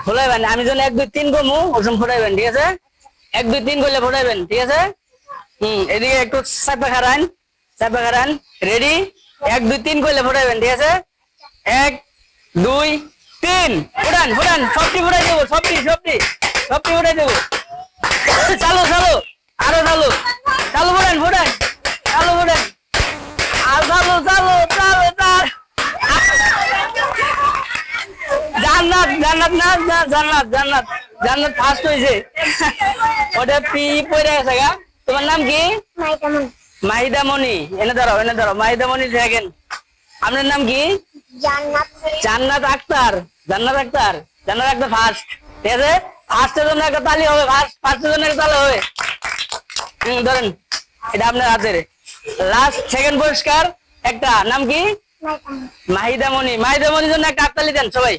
ফোটাইবেন, আমি যখন 1 2 3 কমু ওরকম ফোটাইবেন, ঠিক আছে? 1 2 3 করলে ফোটাইবেন, ঠিক আছে? এদিকে একটু চাপা খারান, রেডি? 1 2 3 করলে ফোটাইবেন, ঠিক আছে? 1 2 3 ফোটান, সবটি ফোটাই দেবো, সবটি ফোটাই দেবো। চালু, আরো চালু ফোটান, আর চালু। জান্নাত ফার্স্ট হয়েছে। ওটা পি পড়ে গেছে গা। তোমার নাম কি? মাহিদা মনি। এনে ধরো মাহিদা মনি সেকেন্ড। আপনার নাম কি? জান্নাত আক্তার ফার্স্ট, ঠিক আছে? ফার্স্টের জন্য একটা তালি হবে, ফার্স্টের জন্য একটা তালি হবে। ধরেন, এটা আপনার হাতের লাস্ট সেকেন্ড পুরস্কার একটা। নাম কি? মাহিদা মনির জন্য একটা হাততালি দেন সবাই।